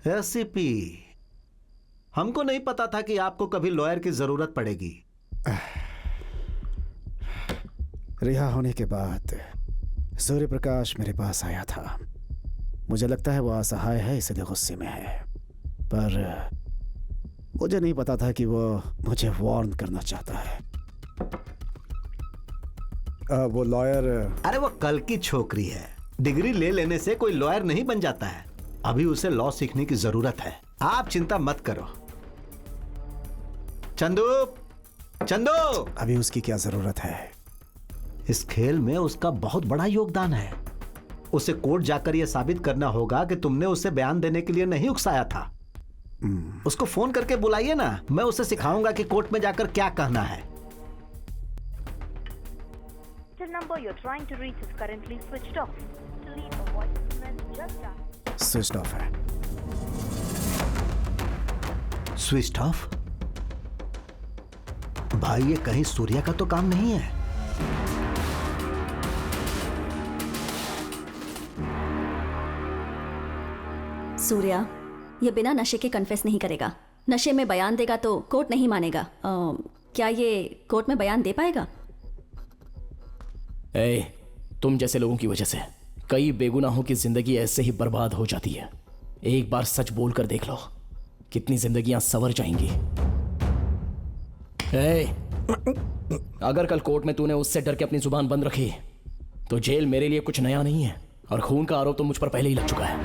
ACP, हमको नहीं पता था कि आपको कभी लॉयर की जरूरत पड़ेगी। रिहा होने के बाद सूर्य प्रकाश मेरे पास आया था। मुझे लगता है वो असहाय है, इसलिए गुस्से में है, पर मुझे नहीं पता था कि वो मुझे वार्न करना चाहता है। वो लॉयर, अरे वो कल की छोकरी है, डिग्री ले लेने से कोई लॉयर नहीं बन जाता है। अभी उसे लॉ सीखने की जरूरत है, आप चिंता मत करो। चंदू, चंदू, अभी उसकी क्या जरूरत है? इस खेल में उसका बहुत बड़ा योगदान है। उसे कोर्ट जाकर यह साबित करना होगा कि तुमने उसे बयान देने के लिए नहीं उकसाया था। उसको फोन करके बुलाइए ना, मैं उसे सिखाऊंगा कि कोर्ट में जाकर क्या कहना है। The number you're trying to reach is currently switched off. To leave a voice message, just dial. Switch off है। Switch off? भाई ये कहीं सूर्या का तो काम नहीं है। सूर्या ये बिना नशे के कन्फेस नहीं करेगा। नशे में बयान देगा तो कोर्ट नहीं मानेगा। क्या ये कोर्ट में बयान दे पाएगा? तुम जैसे लोगों की वजह से कई बेगुनाहों की जिंदगी ऐसे ही बर्बाद हो जाती है। एक बार सच बोलकर देख लो, कितनी जिंदगियां संवर जाएंगी। अगर कल कोर्ट में तूने उससे डर के अपनी जुबान बंद रखी तो जेल मेरे लिए कुछ नया नहीं है, और खून का आरोप तो मुझ पर पहले ही लग चुका है।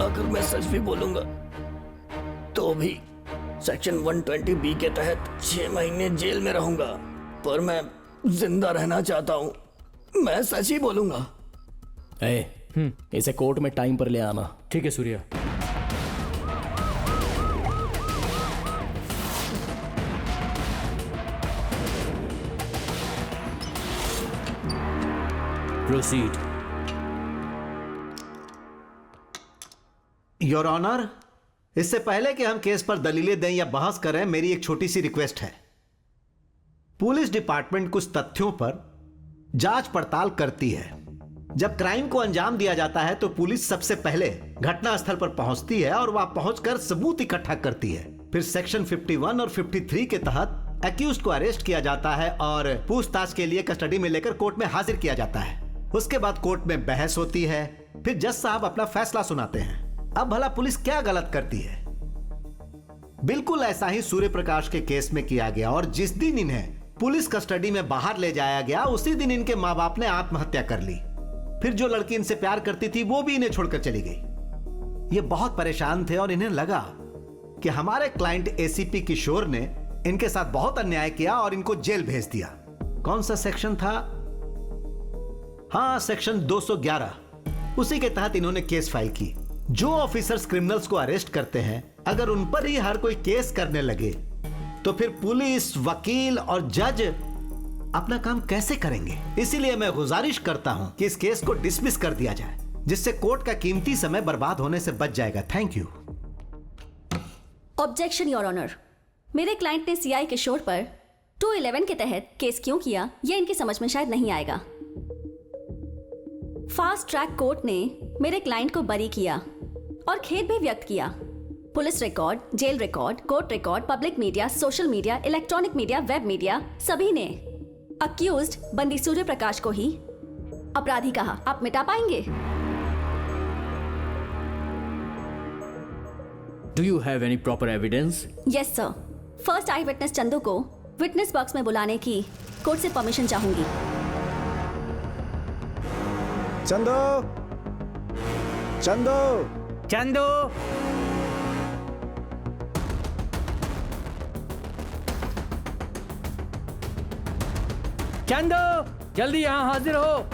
अगर मैं सच भी बोलूंगा तो भी सेक्शन 120B के तहत 6 महीने जेल में रहूंगा, पर मैं जिंदा रहना चाहता हूं। मैं सच ही बोलूंगा। इसे कोर्ट में टाइम पर ले आना। ठीक है सूर्या। प्रोसीड। योर ऑनर, इससे पहले कि हम केस पर दलीलें दें या बहस करें, मेरी एक छोटी सी रिक्वेस्ट है। पुलिस डिपार्टमेंट कुछ तथ्यों पर जांच पड़ताल करती है। जब क्राइम को अंजाम दिया जाता है तो पुलिस सबसे पहले घटना स्थल पर पहुंचती है और वहां पहुंचकर सबूत इकट्ठा करती है। फिर सेक्शन 51 और 53 के तहत एक्यूज्ड को अरेस्ट किया जाता है और पूछताछ के लिए कस्टडी में लेकर कोर्ट में हाजिर किया जाता है। उसके बाद कोर्ट में बहस होती है, फिर जज साहब अपना फैसला सुनाते हैं। अब भला पुलिस क्या गलत करती है? बिल्कुल ऐसा ही सूर्य प्रकाश के केस में किया गया, और जिस दिन इन्हें पुलिस कस्टडी में बाहर ले जाया गया उसी दिन इनके माँ बाप ने आत्महत्या कर ली। फिर जो लड़की इनसे प्यार करती थी वो भी इन्हें छोड़कर चली गई। ये बहुत परेशान थे और इन्हें लगा कि हमारे क्लाइंट एसीपी किशोर ने इनके साथ बहुत अन्याय किया और इनको जेल भेज दिया। कौन सा सेक्शन था? हाँ, सेक्शन 211। उसी के तहत इन्होंने केस फाइल की। जो ऑफिसर्स क्रिमिनल्स को अरेस्ट करते हैं, अगर उन पर ही हर कोई केस करने लगे तो फिर पुलिस, वकील और जज अपना काम कैसे करेंगे? इसीलिए मैं गुजारिश करता हूं कि इस केस को डिसमिस कर दिया जाए, जिससे कोर्ट का कीमती समय बर्बाद होने से बच जाएगा। Thank you. Objection your honour. मेरे क्लाइंट ने सीआई किशोर पर 211 के तहत केस क्यों किया यह इनकी समझ में शायद नहीं आएगा। फास्ट ट्रैक कोर्ट ने मेरे क्लाइंट को बरी किया और खेद भी व्यक्त किया। Police record, jail record, court record, public media, social media, electronic media, web media, सभी ने अक्यूज्ड बंदी सूर्य प्रकाश को ही अपराधी कहा। आप मिटा पाएंगे? Do you have any proper evidence? Yes sir. First I witness Chandu को विटनेस बॉक्स में बुलाने की कोर्ट से परमिशन चाहूंगी। चंदू, चंदू, चंदू, चंदू, जल्दी यहाँ हाजिर हो।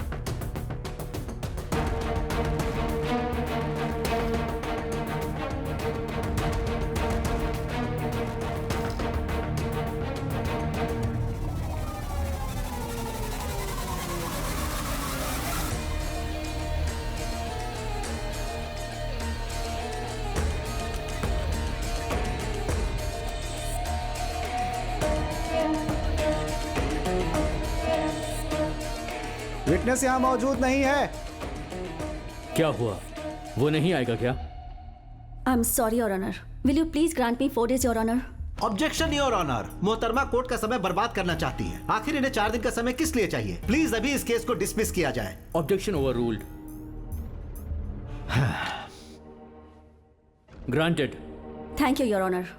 विटनेस यहाँ मौजूद नहीं है। क्या हुआ? वो नहीं आएगा क्या? I am sorry your honour. Will you please grant me 4 days your honour? Objection your honour. मोहतरमा कोर्ट का समय बर्बाद करना चाहती है। आखिर इन्हें 4 दिन का समय किस लिए चाहिए? प्लीज अभी इस केस को डिसमिस किया जाए। Objection overruled. Granted. Thank you your honour.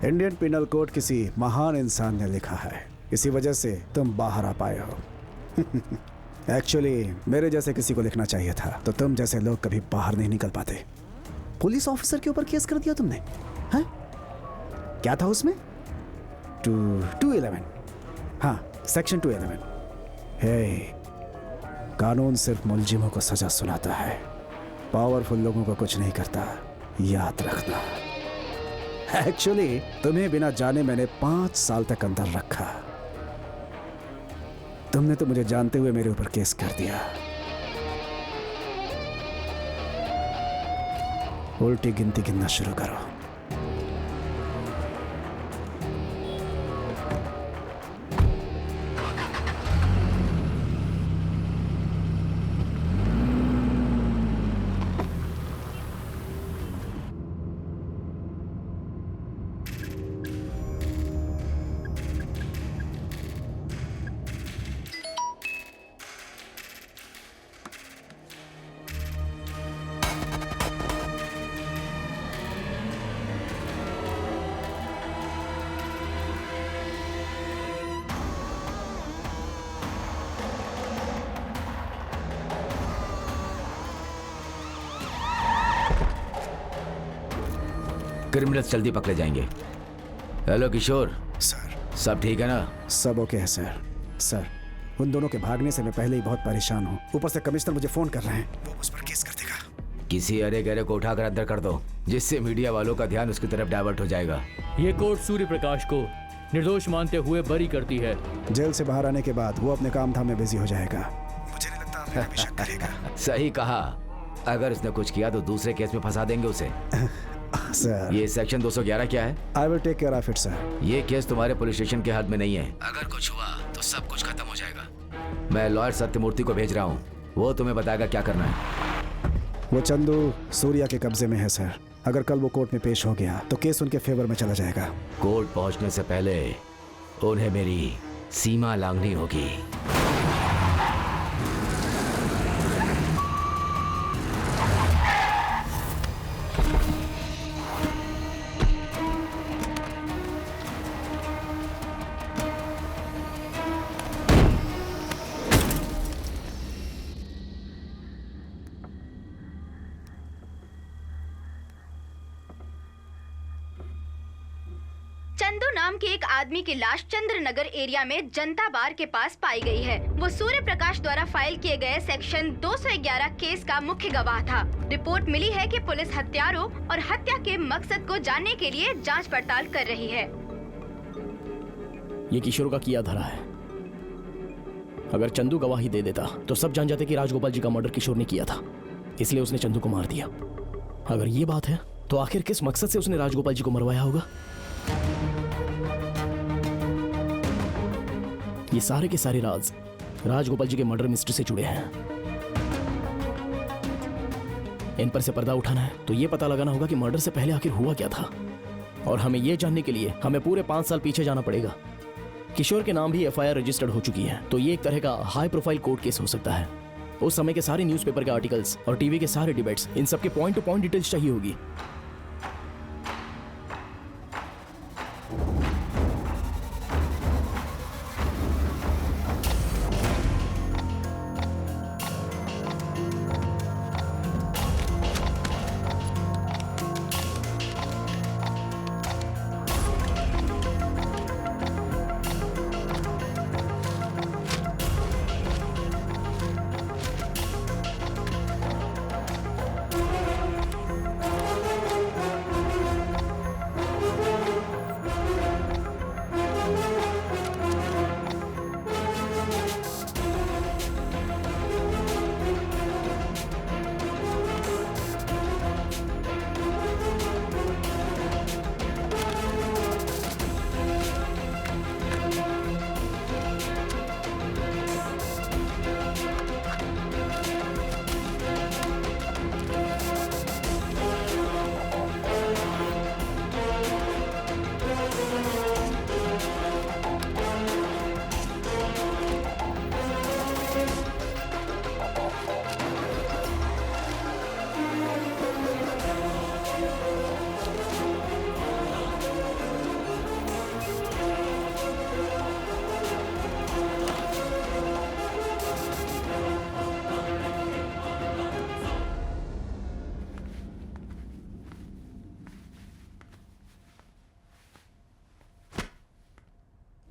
Indian penal code किसी महान इंसान ने लिखा है, इसी वजह से तुम बाहर आ पाए हो। एक्चुअली मेरे जैसे किसी को लिखना चाहिए था, तो तुम जैसे लोग कभी बाहर नहीं निकल पाते। पुलिस ऑफिसर के ऊपर केस कर दिया तुमने, हैं? क्या था उसमें? 211। हाँ, सेक्शन 211। हे, कानून सिर्फ मुलजिमों को सजा सुनाता है, पावरफुल लोगों को कुछ नहीं करता, याद रखना। एक्चुअली तुम्हें बिना जाने मैंने 5 साल तक अंदर रखा। तुमने तो मुझे जानते हुए मेरे ऊपर केस कर दिया। उल्टी गिनती गिनना शुरू करो। क्रिमिनल्स जल्दी पकड़े जाएंगे। हेलो किशोर। सर, सब ठीक है ना? सब ओके है सर। सर, उन दोनों के भागने से मैं पहले ही बहुत परेशान हूँ, ऊपर से कमिश्नर मुझे फोन कर रहे हैं, वो उस पर केस कर देगा। किसी अरे गहरे को उठाकर अंदर कर दो, जिससे मीडिया वालों का ध्यान उसकी तरफ डाइवर्ट हो जाएगा। ये कोर्ट सूर्य प्रकाश को निर्दोष मानते हुए बरी करती है। जेल से बाहर आने के बाद वो अपने काम धाम में बिजी हो जाएगा। मुझे नहीं लगता मेरा भी शक करेगा। सही कहा। अगर उसने कुछ किया तो दूसरे केस में फंसा देंगे उसे। सर, ये सेक्शन 211 क्या है? I will take care of it sir. ये केस तुम्हारे पुलिस स्टेशन के हद में नहीं है। अगर कुछ हुआ तो सब कुछ खत्म हो जाएगा। मैं लॉयर सत्यमूर्ति को भेज रहा हूँ, वो तुम्हें बताएगा क्या करना है। वो चंदू सूर्या के कब्जे में है सर। अगर कल वो कोर्ट में पेश हो गया तो केस उनके फेवर में चला जाएगा। कोर्ट पहुंचने से पहले उन्हें मेरी सीमा लांघनी होगी। चंदू नाम के एक आदमी की लाश चंद्रनगर एरिया में जनता बार के पास पाई गई है। वो सूर्य प्रकाश द्वारा फाइल किए गए सेक्शन 211 केस का मुख्य गवाह था। रिपोर्ट मिली है कि पुलिस हत्यारों और हत्या के मकसद को जानने के लिए जांच पड़ताल कर रही है। ये किशोर का किया धरा है। अगर चंदू गवाही दे देता तो सब जान जाते कि राजगोपाल जी का मर्डर किशोर ने किया था, इसलिए उसने चंदू को मार दिया। अगर ये बात है तो आखिर किस मकसद से उसने राजगोपाल जी को मरवाया होगा? ये सारे के सारे राज राजगोपाल जी के मर्डर मिस्ट्री से जुड़े हैं। इन पर से पर्दा उठाना है तो ये पता लगाना होगा कि मर्डर से पहले आखिर हुआ क्या था, और हमें यह जानने के लिए हमें पूरे 5 साल पीछे जाना पड़ेगा। किशोर के नाम भी एफआईआर रजिस्टर्ड हो चुकी है, तो ये एक तरह का हाई प्रोफाइल कोर्ट केस हो सकता है। उस समय के सारे न्यूज़पेपर के आर्टिकल्स और टीवी के सारे डिबेट्स, इन सब के पॉइंट टू पॉइंट डिटेल्स चाहिए होगी।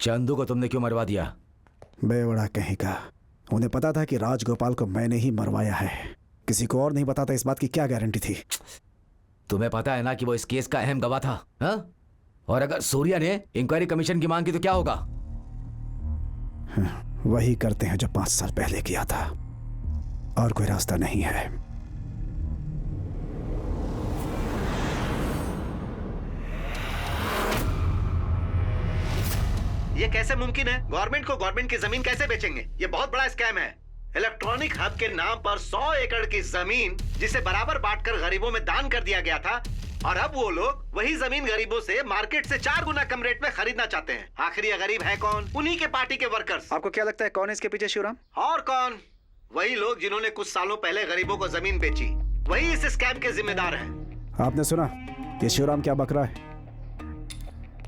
चंदू को तुमने क्यों मरवा दिया? बेवड़ा कहीं का। उन्हें पता था कि राजगोपाल को मैंने ही मरवाया है। किसी को और नहीं पता था, इस बात की क्या गारंटी थी? तुम्हें पता है ना कि वो इस केस का अहम गवाह था, हा? और अगर सूर्या ने इंक्वायरी कमीशन की मांग की तो क्या होगा? वही करते हैं जो 5 साल पहले किया था, और कोई रास्ता नहीं है। ये कैसे मुमकिन है? गवर्नमेंट को गवर्नमेंट की जमीन कैसे बेचेंगे? ये बहुत बड़ा स्कैम है। इलेक्ट्रॉनिक हब के नाम पर 100 एकड़ की जमीन जिसे बराबर बांटकर गरीबों में दान कर दिया गया था, और अब वो लोग वही जमीन गरीबों से मार्केट से 4 गुना कम रेट में खरीदना चाहते हैं। आखिर ये गरीब है कौन? उन्हीं के पार्टी के वर्कर्स। आपको क्या लगता है कौन है इसके पीछे, शिवराम? और कौन? वही लोग जिन्होंने कुछ सालों पहले गरीबों को जमीन बेची, वही इस स्कैम के जिम्मेदार हैं। आपने सुना कि शिवराम क्या बक रहा है?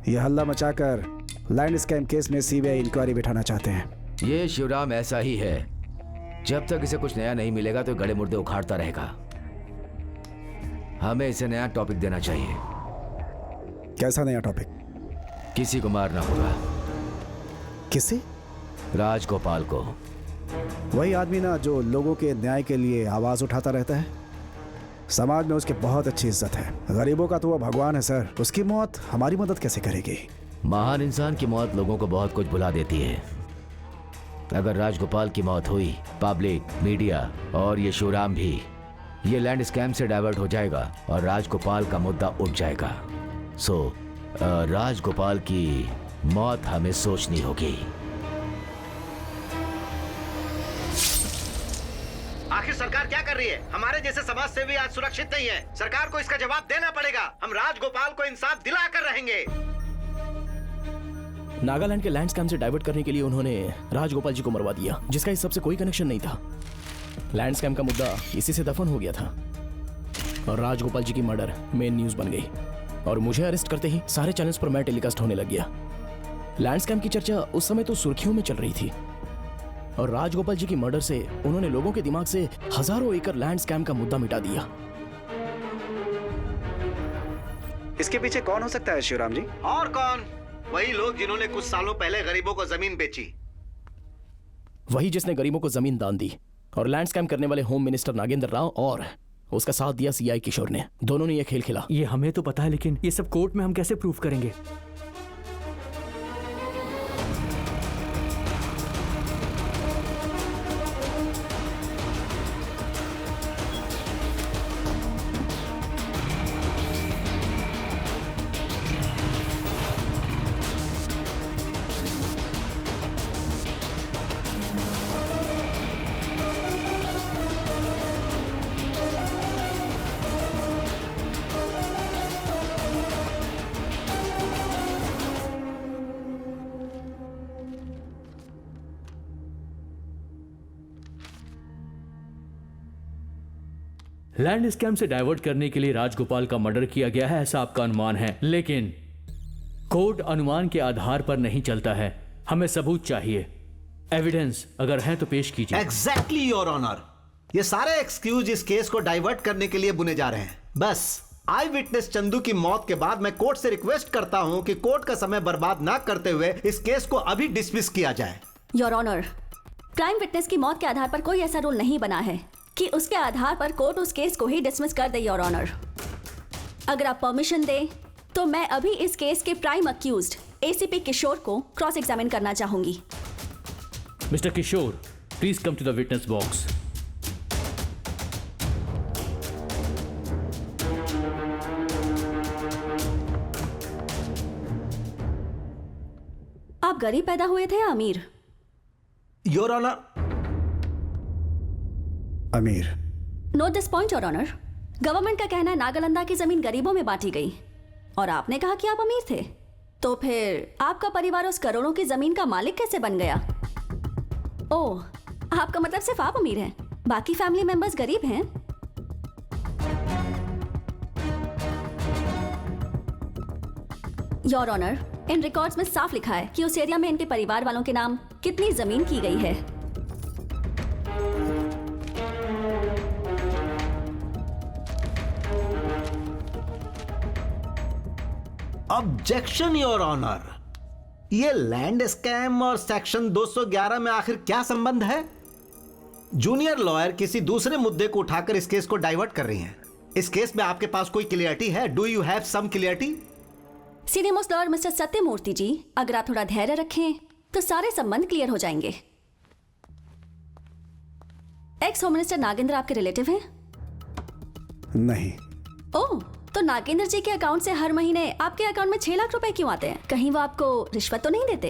ये हल्ला मचाकर लैंड स्कैम केस में सीबीआई इंक्वायरी बिठाना चाहते हैं। ये शिवराम ऐसा ही है, जब तक इसे कुछ नया नहीं मिलेगा तो गड़े मुर्दे उखाड़ता रहेगा। हमें इसे नया टॉपिक देना चाहिए। कैसा नया टॉपिक? किसी को मारना होगा। किसे? राजगोपाल को। वही आदमी ना जो लोगों के न्याय के लिए आवाज उठाता रहता है। समाज में उसकी बहुत अच्छी इज्जत है। गरीबों का तो वो भगवान है सर। उसकी मौत हमारी मदद कैसे करेगी? महान इंसान की मौत लोगों को बहुत कुछ भुला देती है। अगर राजगोपाल की मौत हुई, पब्लिक, मीडिया और ये शिवराम भी ये लैंड स्कैम से डाइवर्ट हो जाएगा और राजगोपाल का मुद्दा उठ जाएगा। सो राजगोपाल की मौत हमें सोचनी होगी। आखिर सरकार क्या कर रही है? हमारे जैसे समाज सेवी आज सुरक्षित नहीं है। सरकार को इसका जवाब देना पड़ेगा। हम राजगोपाल को इंसाफ दिलाकर रहेंगे। नागालैंड के लैंड स्कैम से डाइवर्ट करने के लिए उन्होंने राजगोपाल जी को मरवा दिया, जिसका इस सबसे कोई कनेक्शन नहीं था। लैंड स्कैम का मुद्दा इसी से दफन हो गया था और राजगोपाल जी की मर्डर मेन न्यूज बन गई और मुझे अरेस्ट करते ही सारे चैनल्स पर मैं टेलीकास्ट होने लग गया। लैंड स्कैम की चर्चा उस समय तो सुर्खियों में चल रही थी और राजगोपाल जी की मर्डर से उन्होंने लोगों के दिमाग से हजारों एकड़ लैंड स्कैम का मुद्दा मिटा दिया। इसके पीछे कौन हो सकता है शिवराम जी? और कौन? वही लोग जिन्होंने कुछ सालों पहले गरीबों को जमीन बेची। वही जिसने गरीबों को जमीन दान दी और लैंड स्कैम करने वाले होम मिनिस्टर नागेंद्र राव और उसका साथ दिया सीआई किशोर ने। दोनों ने यह खेल खेला। ये हमें तो पता है, लेकिन ये सब कोर्ट में हम कैसे प्रूफ करेंगे? लैंड स्कैम से डाइवर्ट करने के लिए राजगोपाल का मर्डर किया गया है, ऐसा आपका अनुमान है, लेकिन कोर्ट अनुमान के आधार पर नहीं चलता है। हमें सबूत चाहिए। एविडेंस अगर है तो पेश कीजिए। Exactly your honour. ये सारे एक्सक्यूज इस केस को डाइवर्ट करने के लिए बुने जा रहे हैं। बस आई विटनेस चंदू की मौत के बाद मैं कोर्ट से रिक्वेस्ट करता हूं कि कोर्ट का समय बर्बाद ना करते हुए इस केस को अभी डिसमिस किया जाए। योर ऑनर, प्राइम विटनेस की मौत के आधार पर कोई ऐसा रूल नहीं बना है कि उसके आधार पर कोर्ट उस केस को ही डिसमिस कर दे। योर ऑनर, अगर आप परमिशन दें तो मैं अभी इस केस के प्राइम अक्यूज्ड एसीपी किशोर को क्रॉस एग्जामिन करना चाहूंगी। Mister Kishore, please come to the witness box. आप गरीब पैदा हुए थे या अमीर? योर ऑनर, अमीर। Note this point your honour. Government का कहना है नागालंदा की जमीन गरीबों में बांटी गई और आपने कहा कि आप अमीर थे, तो फिर आपका परिवार उस करोड़ों की जमीन का मालिक कैसे बन गया? ओह, आपका मतलब सिर्फ आप अमीर हैं, बाकी फैमिली मेंबर्स गरीब हैं? योर ऑनर, इन रिकॉर्ड्स में साफ लिखा है कि उस एरिया में इनके परिवार वालों के नाम कितनी जमीन की गई है। Objection your honour. ये लैंड स्कैम और सेक्शन 211 में आखिर क्या संबंध है? जूनियर लॉयर किसी दूसरे मुद्दे को उठाकर इस केस को डाइवर्ट कर रही हैं। इस केस में आपके पास कोई क्लियरिटी है? Do you have some clarity? Senior most lawyer mister Satyamurthy ji, अगर आप थोड़ा धैर्य रखें तो सारे संबंध क्लियर हो जाएंगे। एक्स होम मिनिस्टर नागेंद्र आपके रिलेटिव हैं? नहीं। ओह, तो नागेंद्र जी के अकाउंट से हर महीने आपके अकाउंट में 6 लाख रुपए क्यों आते हैं? कहीं वो आपको रिश्वत तो नहीं देते?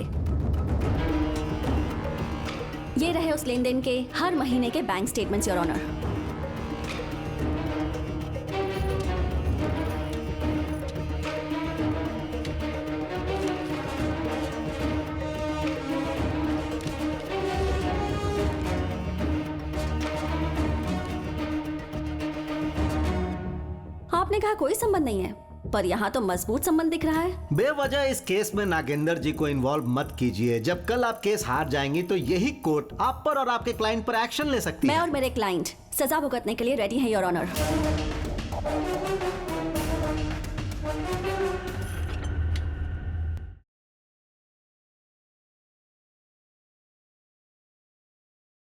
ये रहे उस लेन देन के हर महीने के बैंक स्टेटमेंट्स, योर ऑनर। आपने कहा कोई संबंध नहीं है, पर यहाँ तो मजबूत संबंध दिख रहा है। बेवजह इस केस में नागेंद्र जी को इन्वॉल्व मत कीजिए। जब कल आप केस हार जाएंगी तो यही कोर्ट आप पर और आपके क्लाइंट पर एक्शन ले सकती है। मैं और मेरे क्लाइंट सजा भुगतने के लिए रेडी हैं, योर ऑनर।